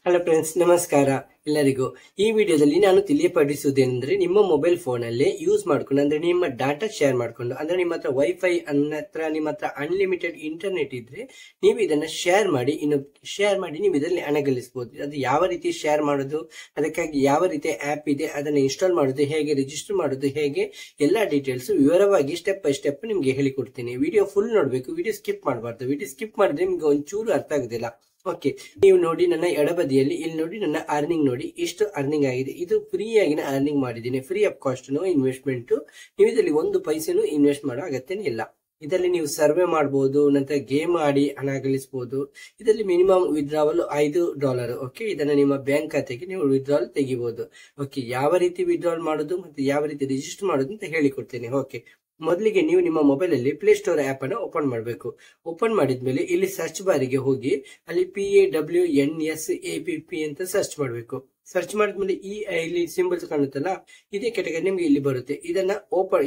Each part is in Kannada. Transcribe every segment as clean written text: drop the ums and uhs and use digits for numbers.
ಹಲೋ ಫ್ರೆಂಡ್ಸ್, ನಮಸ್ಕಾರ ಎಲ್ಲರಿಗೂ. ಈ ವಿಡಿಯೋದಲ್ಲಿ ನಾನು ತಿಳಿಯಪಡಿಸುವುದೇನೆಂದ್ರೆ, ನಿಮ್ಮ ಮೊಬೈಲ್ ಫೋನ್ ಅಲ್ಲಿ ಯೂಸ್ ಮಾಡ್ಕೊಂಡು ಅಂದ್ರೆ ನಿಮ್ಮ ಡಾಟಾ ಶೇರ್ ಮಾಡ್ಕೊಂಡು ಅಂದ್ರೆ ನಿಮ್ಮ ಹತ್ರ ವೈಫೈ ನಿಮ್ಮ ಹತ್ರ ಅನ್ಲಿಮಿಟೆಡ್ ಇಂಟರ್ನೆಟ್ ಇದ್ರೆ ನೀವು ಇದನ್ನ ಶೇರ್ ಮಾಡಿ ನೀವು ಇದರಲ್ಲಿ ಹಣ ಗಳಿಸಬಹುದು. ಅದು ಯಾವ ರೀತಿ ಶೇರ್ ಮಾಡೋದು, ಅದಕ್ಕಾಗಿ ಯಾವ ರೀತಿ ಆಪ್ ಇದೆ, ಅದನ್ನ ಇನ್ಸ್ಟಾಲ್ ಮಾಡೋದು ಹೇಗೆ, ರಿಜಿಸ್ಟರ್ ಮಾಡೋದು ಹೇಗೆ, ಎಲ್ಲಾ ಡೀಟೇಲ್ಸ್ ವಿವರವಾಗಿ ಸ್ಟೆಪ್ ಬೈ ಸ್ಟೆಪ್ ನಿಮ್ಗೆ ಹೇಳಿಕೊಡ್ತೀನಿ. ವಿಡಿಯೋ ಫುಲ್ ನೋಡ್ಬೇಕು, ವಿಡಿಯೋ ಸ್ಕಿಪ್ ಮಾಡಬಾರ್ದು. ವಿಡಿಯೋ ಸ್ಕಿಪ್ ಮಾಡಿದ್ರೆ ನಿಮ್ಗೆ ಒಂಚೂರು ಅರ್ಥ ಆಗುದಿಲ್ಲ. ಓಕೆ, ನೀವು ನೋಡಿ ನನ್ನ ಎಡಬದಿಯಲ್ಲಿ ಇಲ್ಲಿ ನೋಡಿ ನನ್ನ ಅರ್ನಿಂಗ್ ನೋಡಿ, ಇಷ್ಟು ಅರ್ನಿಂಗ್ ಆಗಿದೆ. ಇದು ಫ್ರೀ ಆಗಿನ ಅರ್ನಿಂಗ್ ಮಾಡಿದ್ದೀನಿ, free of cost, no investment. ನೀವು ಇದರಲ್ಲಿ ಒಂದು ಪೈಸೆನೂ ಇನ್ವೆಸ್ಟ್ ಮಾಡೋ ಅಗತ್ಯನೇ ಇಲ್ಲ. ಇದರಲ್ಲಿ ನೀವು ಸರ್ವೆ ಮಾಡಬಹುದು, ನಂತರ ಗೇಮ್ ಆಡಿ ಹಣ ಗಳಿಸಬಹುದು. ಇದರಲ್ಲಿ ಮಿನಿಮಮ್ ವಿಡ್ರಾವಲ್ $5. ಓಕೆ, ಇದನ್ನ ನಿಮ್ಮ ಬ್ಯಾಂಕ್ ಖಾತೆಗೆ ನೀವು ವಿಡ್ರಾವಲ್ ತೆಗಿಬಹುದು. ಓಕೆ, ಯಾವ ರೀತಿ ವಿಡ್ರಾವಲ್ ಮಾಡೋದು ಮತ್ತೆ ಯಾವ ರೀತಿ ರಿಜಿಸ್ಟರ್ ಮಾಡೋದು ಅಂತ ಹೇಳಿಕೊಡ್ತೇನೆ. ಓಕೆ, ಮೊದಲಿಗೆ ನೀವು ನಿಮ್ಮ ಮೊಬೈಲ್ ಅಲ್ಲಿ ಪ್ಲೇ ಸ್ಟೋರ್ ಆಪ್ ಅನ್ನು ಓಪನ್ ಮಾಡಬೇಕು. ಓಪನ್ ಮಾಡಿದ್ಮೇಲೆ ಇಲ್ಲಿ ಸರ್ಚ್ ಬಾರಿಗೆ ಹೋಗಿ ಅಲ್ಲಿ PAWNSAPP ಅಂತ ಸರ್ಚ್ ಮಾಡಬೇಕು. ಸರ್ಚ್ ಮಾಡಿದ್ಮೇಲೆ ಇಲ್ಲಿ ಸಿಂಬಲ್ಸ್ ಕಾಣುತ್ತಲ್ಲ, ಇದೇ ಕೆಟಗರಿ ನಿಮ್ಗೆ ಇಲ್ಲಿ ಬರುತ್ತೆ. ಇದನ್ನ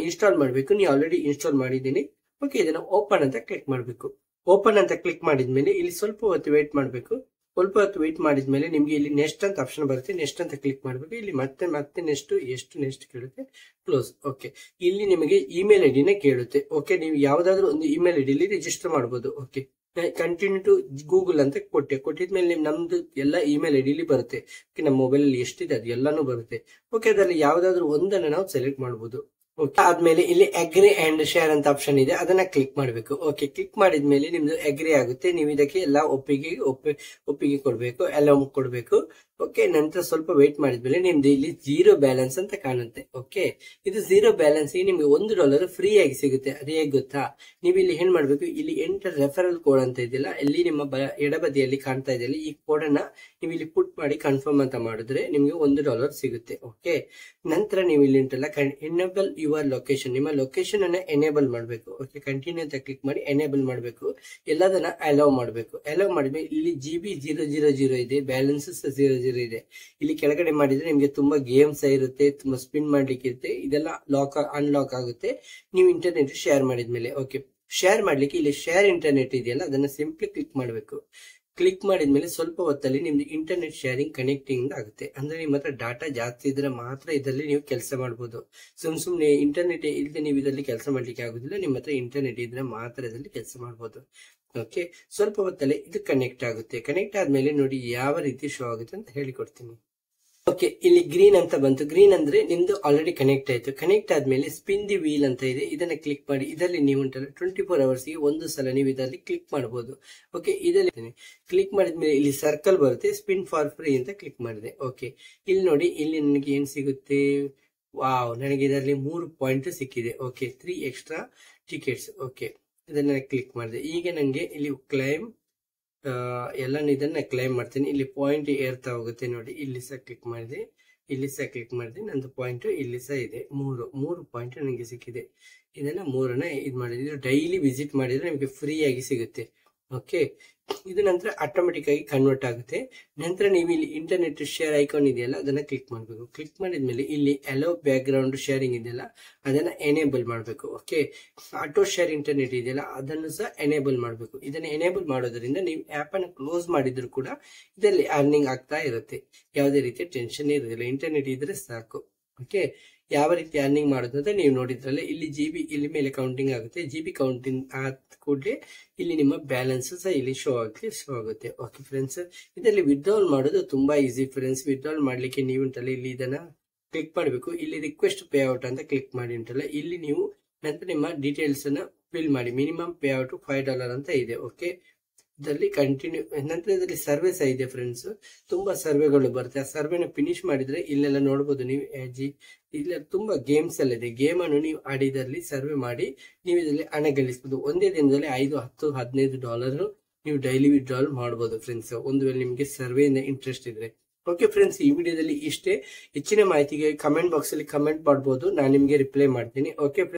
ಇನ್ಸ್ಟಾಲ್ ಮಾಡಬೇಕು. ನೀವು ಆಲ್ರೆಡಿ ಇನ್ಸ್ಟಾಲ್ ಮಾಡಿದ್ದೀನಿ. ಓಕೆ, ಇದನ್ನ ಓಪನ್ ಅಂತ ಕ್ಲಿಕ್ ಮಾಡಬೇಕು. ಓಪನ್ ಅಂತ ಕ್ಲಿಕ್ ಮಾಡಿದ್ಮೇಲೆ ಇಲ್ಲಿ ಸ್ವಲ್ಪ ಹೊತ್ತು ವೇಟ್ ಮಾಡಬೇಕು. ಸ್ವಲ್ಪ ಹೊತ್ತು ವೇಟ್ ಮಾಡಿದ್ಮೇಲೆ ನಿಮ್ಗೆ ಇಲ್ಲಿ ನೆಕ್ಸ್ಟ್ ಅಂತ ಆಪ್ಷನ್ ಬರುತ್ತೆ. ನೆಕ್ಸ್ಟ್ ಅಂತ ಕ್ಲಿಕ್ ಮಾಡಬೇಕು. ಇಲ್ಲಿ ಮತ್ತೆ ನೆಕ್ಸ್ಟ್ ಕೇಳುತ್ತೆ, ಕ್ಲೋಸ್. ಓಕೆ, ಇಲ್ಲಿ ನಿಮಗೆ ಇಮೇಲ್ ಐಡಿನೇ ಕೇಳುತ್ತೆ. ಓಕೆ, ನೀವು ಯಾವ್ದಾದ್ರು ಒಂದು ಇಮೇಲ್ ಐಡಿಲಿ ರಿಜಿಸ್ಟರ್ ಮಾಡಬಹುದು. ಓಕೆ, ಕಂಟಿನ್ಯೂ ಟು ಗೂಗಲ್ ಅಂತ ಕೊಟ್ಟಿದ್ಮೇಲೆ ನಮ್ದು ಎಲ್ಲ ಇಮೇಲ್ ಐಡಿಲಿ ಬರುತ್ತೆ. ನಮ್ಮ ಮೊಬೈಲ್ ಅಲ್ಲಿ ಎಷ್ಟಿದೆ ಅದು ಎಲ್ಲಾನು ಬರುತ್ತೆ. ಓಕೆ, ಅದರಲ್ಲಿ ಯಾವ್ದಾದ್ರು ಒಂದನ್ನು ನಾವು ಸೆಲೆಕ್ಟ್ ಮಾಡಬಹುದು. ಓಕೆ, ಆದ್ಮೇಲೆ ಇಲ್ಲಿ ಅಗ್ರಿ ಅಂಡ್ ಶೇರ್ ಅಂತ ಆಪ್ಷನ್ ಇದೆ, ಅದನ್ನ ಕ್ಲಿಕ್ ಮಾಡಬೇಕು. ಓಕೆ, ಕ್ಲಿಕ್ ಮಾಡಿದ್ಮೇಲೆ ನಿಮ್ದು ಅಗ್ರಿ ಆಗುತ್ತೆ. ನೀವು ಇದಕ್ಕೆ ಎಲ್ಲ ಒಪ್ಪಿಗೆ ಕೊಡ್ಬೇಕು, ಎಲ್ಲ ಕೊಡ್ಬೇಕು. ಓಕೆ, ನಂತರ ಸ್ವಲ್ಪ ವೇಟ್ ಮಾಡಿದ್ಮೇಲೆ ನಿಮ್ದು ಇಲ್ಲಿ ಜೀರೋ ಬ್ಯಾಲೆನ್ಸ್ ಅಂತ ಕಾಣುತ್ತೆ. ಓಕೆ, ಇದು ಜೀರೋ ಬ್ಯಾಲೆನ್ಸ್ ನಿಮ್ಗೆ $1 ಫ್ರೀ ಆಗಿ ಸಿಗುತ್ತೆ. ಅದು ಹೇಗೆ ಗೊತ್ತಾ, ನೀವು ಇಲ್ಲಿ ಏನ್ ಮಾಡ್ಬೇಕು, ಇಲ್ಲಿ ಎಂಟರ್ ರೆಫರಲ್ ಕೋಡ್ ಅಂತ ಇದೆಯಲ್ಲ, ಇಲ್ಲಿ ನಿಮ್ಮ ಎಡಬದಿಯಲ್ಲಿ ಕಾಣ್ತಾ ಇದೆಯಲ್ಲ, ಈ ಕೋಡ್ ಅನ್ನ ನೀವು ಇಲ್ಲಿ ಪುಟ್ ಮಾಡಿ ಕನ್ಫರ್ಮ್ ಅಂತ ಮಾಡಿದ್ರೆ ನಿಮ್ಗೆ $1 ಸಿಗುತ್ತೆ. ಓಕೆ, ನಂತರ ನೀವು ಇಲ್ಲಿ ಉಂಟಲ್ಲ ಎನೇಬಲ್ ಯುವರ್ ಲೊಕೇಶನ್, ನಿಮ್ಮ ಲೊಕೇಶನ್ ಅನ್ನ ಎನೇಬಲ್ ಮಾಡಬೇಕು. ಓಕೆ, ಕಂಟಿನ್ಯೂ ಅಂತ ಕ್ಲಿಕ್ ಮಾಡಿ ಎನೇಬಲ್ ಮಾಡಬೇಕು. ಎಲ್ಲದನ್ನ ಅಲೌ ಮಾಡಬೇಕು. ಅಲೌ ಮಾಡಿದ್ಮೇಲೆ ಇಲ್ಲಿ GB 000 ಇದೆ, ಬ್ಯಾಲೆನ್ಸಸ್ 00 ಇದೆ. ಇಲ್ಲಿ ಕೆಳಗಡೆ ಮಾಡಿದ್ರೆ ನಿಮ್ಗೆ ತುಂಬಾ ಗೇಮ್ಸ್ ಇರುತ್ತೆ, ತುಂಬಾ ಸ್ಪಿನ್ ಮಾಡ್ಲಿಕ್ಕೆ ಇರುತ್ತೆ. ಇದೆಲ್ಲ ಅನ್ಲಾಕ್ ಆಗುತ್ತೆ ನೀವು ಇಂಟರ್ನೆಟ್ ಶೇರ್ ಮಾಡಿದ್ಮೇಲೆ. ಓಕೆ, ಶೇರ್ ಮಾಡ್ಲಿಕ್ಕೆ ಇಲ್ಲಿ ಶೇರ್ ಇಂಟರ್ನೆಟ್ ಇದೆಯಲ್ಲ, ಅದನ್ನ ಸಿಂಪ್ಲಿ ಕ್ಲಿಕ್ ಮಾಡಬೇಕು. ಕ್ಲಿಕ್ ಮಾಡಿದ್ಮೇಲೆ ಸ್ವಲ್ಪ ಹೊತ್ತಲ್ಲಿ ನಿಮ್ದು ಇಂಟರ್ನೆಟ್ ಶೇರಿಂಗ್ ಕನೆಕ್ಟಿಂಗ್ ಆಗುತ್ತೆ. ಅಂದ್ರೆ ನಿಮ್ಮ ಹತ್ರ ಡಾಟಾ ಜಾಸ್ತಿ ಇದ್ರೆ ಮಾತ್ರ ಇದರಲ್ಲಿ ನೀವು ಕೆಲಸ ಮಾಡಬಹುದು. ಸುಮ್ನೆ ಇಂಟರ್ನೆಟ್ ಇಲ್ಲದೆ ನೀವು ಇದರಲ್ಲಿ ಕೆಲಸ ಮಾಡ್ಲಿಕ್ಕೆ ಆಗುದಿಲ್ಲ. ನಿಮ್ಮ ಹತ್ರ ಇಂಟರ್ನೆಟ್ ಇದ್ರೆ ಮಾತ್ರ ಇದರಲ್ಲಿ ಕೆಲಸ ಮಾಡಬಹುದು. ಓಕೆ, ಸ್ವಲ್ಪ ಹೊತ್ತಲ್ಲಿ ಇದು ಕನೆಕ್ಟ್ ಆಗುತ್ತೆ. ಕನೆಕ್ಟ್ ಆದ್ಮೇಲೆ ನೋಡಿ ಯಾವ ರೀತಿ ಶೋ ಆಗುತ್ತೆ ಅಂತ ಹೇಳಿಕೊಡ್ತೀನಿ. ಓಕೆ, ಇಲ್ಲಿ ಗ್ರೀನ್ ಅಂತ ಬಂತು. ಗ್ರೀನ್ ಅಂದ್ರೆ ನಿಮ್ದು ಆಲ್ರೆಡಿ ಕನೆಕ್ಟ್ ಆಯ್ತು. ಕನೆಕ್ಟ್ ಆದ್ಮೇಲೆ ಸ್ಪಿನ್ ದಿ ವೀಲ್ ಅಂತ ಇದೆ, ಇದನ್ನ ಕ್ಲಿಕ್ ಮಾಡಿ. ಇದರಲ್ಲಿ ನೀವು ಉಂಟಲ್ಲ 24 hours ಗೆ ಒಂದು ಸಲ ನೀವು ಇದರಲ್ಲಿ ಕ್ಲಿಕ್ ಮಾಡಬಹುದು. ಓಕೆ, ಇದರಲ್ಲಿ ಕ್ಲಿಕ್ ಮಾಡಿದ್ಮೇಲೆ ಇಲ್ಲಿ ಸರ್ಕಲ್ ಬರುತ್ತೆ, ಸ್ಪಿನ್ ಫಾರ್ ಫ್ರೀ ಅಂತ ಕ್ಲಿಕ್ ಮಾಡಿದೆ. ಓಕೆ, ಇಲ್ಲಿ ನೋಡಿ, ಇಲ್ಲಿ ನನಗೆ ಏನ್ ಸಿಗುತ್ತೆ, ವಾವ್, ನನಗೆ ಇದರಲ್ಲಿ 3 ಪಾಯಿಂಟ್ ಸಿಕ್ಕಿದೆ. Okay, 3 extra tickets. ಓಕೆ, ಇದನ್ನ ಕ್ಲಿಕ್ ಮಾಡಿದೆ. ಈಗ ನನಗೆ ಇಲ್ಲಿ ಕ್ಲೈಮ್ ಇದನ್ನ ಕ್ಲೈಮ್ ಮಾಡ್ತೀನಿ. ಇಲ್ಲಿ ಪಾಯಿಂಟ್ ಏರ್ತಾ ಹೋಗುತ್ತೆ ನೋಡಿ. ಇಲ್ಲಿ ಸಹ ಕ್ಲಿಕ್ ಮಾಡಿದೆ, ನಂದು ಪಾಯಿಂಟ್ ಇಲ್ಲಿ ಸಹ ಇದೆ. ಮೂರು ಪಾಯಿಂಟ್ ನನಗೆ ಸಿಕ್ಕಿದೆ. ಇದನ್ನ 3ನ್ನ ಇದು ಮಾಡಿದ್ರೆ ಡೈಲಿ ವಿಸಿಟ್ ಮಾಡಿದ್ರೆ ನಿಮಗೆ ಫ್ರೀ ಆಗಿ ಸಿಗುತ್ತೆ. ಓಕೆ, ಇದು ನಂತರ ಆಟೋಮೆಟಿಕ್ ಆಗಿ ಕನ್ವರ್ಟ್ ಆಗುತ್ತೆ. ನಂತರ ನೀವು ಇಲ್ಲಿ ಇಂಟರ್ನೆಟ್ ಶೇರ್ ಐಕಾನ್ ಇದೆಯಲ್ಲ, ಅದನ್ನ ಕ್ಲಿಕ್ ಮಾಡಬೇಕು. ಕ್ಲಿಕ್ ಮಾಡಿದ್ಮೇಲೆ ಇಲ್ಲಿ ಅಲೋ ಬ್ಯಾಕ್ ಗ್ರೌಂಡ್ ಶೇರಿಂಗ್ ಇದೆಯಲ್ಲ, ಅದನ್ನ ಎನೇಬಲ್ ಮಾಡಬೇಕು. ಓಕೆ, ಆಟೋ ಶೇರ್ ಇಂಟರ್ನೆಟ್ ಇದೆಯಲ್ಲ, ಅದನ್ನು ಸಹ ಎನೇಬಲ್ ಮಾಡಬೇಕು. ಇದನ್ನ ಎನೇಬಲ್ ಮಾಡೋದ್ರಿಂದ ನೀವು ಆಪ್ ಅನ್ನು ಕ್ಲೋಸ್ ಮಾಡಿದ್ರು ಕೂಡ ಇದರಲ್ಲಿ ಅರ್ನಿಂಗ್ ಆಗ್ತಾ ಇರುತ್ತೆ. ಯಾವುದೇ ರೀತಿಯ ಟೆನ್ಷನ್ ಇರೋದಿಲ್ಲ, ಇಂಟರ್ನೆಟ್ ಇದ್ರೆ ಸಾಕು. ಓಕೆ, ಯಾವ ರೀತಿ ಅರ್ನಿಂಗ್ ಮಾಡೋದು ಅಂತ ನೀವು ನೋಡಿದ್ರಲ್ಲ, ಇಲ್ಲಿ GB ಇಲ್ಲಿ ಮೇಲೆ ಕೌಂಟಿಂಗ್ ಆಗುತ್ತೆ. GB ಕೌಂಟಿಂಗ್ ಆದ ಕೂಡಲೇ ಇಲ್ಲಿ ನಿಮ್ಮ ಬ್ಯಾಲೆನ್ಸ್ ಸಹ ಇಲ್ಲಿ ಶೋ ಆಗುತ್ತೆ. ಓಕೆ ಫ್ರೆಂಡ್ಸ್, ಇದರಲ್ಲಿ ವಿಡ್ರಾವಲ್ ಮಾಡೋದು ತುಂಬಾ ಈಸಿ ಫ್ರೆಂಡ್ಸ್. ವಿಡ್ರಾವಲ್ ಮಾಡ್ಲಿಕ್ಕೆ ನೀವು ಉಂಟಲ್ಲ, ಇಲ್ಲಿ ಇದನ್ನ ಕ್ಲಿಕ್ ಮಾಡಬೇಕು. ಇಲ್ಲಿ ರಿಕ್ವೆಸ್ಟ್ ಪೇ ಔಟ್ ಅಂತ ಕ್ಲಿಕ್ ಮಾಡಿ ಉಂಟಲ್ಲ, ಇಲ್ಲಿ ನೀವು ನಂತರ ನಿಮ್ಮ ಡೀಟೇಲ್ಸ್ ಅನ್ನ ಫಿಲ್ ಮಾಡಿ. ಮಿನಿಮಮ್ ಪೇ ಔಟ್ $5 ಅಂತ ಇದೆ. ಓಕೆ, ಇದರಲ್ಲಿ ಕಂಟಿನ್ಯೂ. ನಂತರ ಇದರಲ್ಲಿ ಸರ್ವೆ ಸಹ ಇದೆ ಫ್ರೆಂಡ್ಸ್, ತುಂಬಾ ಸರ್ವೆಗಳು ಬರುತ್ತೆ. ಆ ಸರ್ವೆನ ಫಿನಿಶ್ ಮಾಡಿದ್ರೆ ಇಲ್ಲೆಲ್ಲ ನೋಡಬಹುದು ನೀವು. ಇಲ್ಲ ತುಂಬಾ ಗೇಮ್ಸ್ ಎಲ್ಲ ಇದೆ. ಗೇಮ್ ಅನ್ನು ನೀವು ಆಡಿದಲ್ಲಿ ಸರ್ವೆ ಮಾಡಿ ನೀವು ಇದರಲ್ಲಿ ಹಣ ಗಳಿಸಬಹುದು. ಒಂದೇ ದಿನದಲ್ಲಿ $5, $10, $15 ನೀವು ಡೈಲಿ ವಿಡ್ರಾವಲ್ ಮಾಡಬಹುದು ಫ್ರೆಂಡ್ಸ್, ಒಂದು ವೇಳೆ ನಿಮಗೆ ಸರ್ವೆಯಿಂದ ಇಂಟ್ರೆಸ್ಟ್ ಇದ್ರೆ. ಓಕೆ ಫ್ರೆಂಡ್ಸ್, ಈ ವಿಡಿಯೋದಲ್ಲಿ ಇಷ್ಟೇ. ಹೆಚ್ಚಿನ ಮಾಹಿತಿಗೆ ಕಮೆಂಟ್ ಬಾಕ್ಸ್ ಅಲ್ಲಿ ಕಮೆಂಟ್ ಮಾಡಬಹುದು, ನಾನು ನಿಮಗೆ ರಿಪ್ಲೈ ಮಾಡ್ತೀನಿ. ಓಕೆ.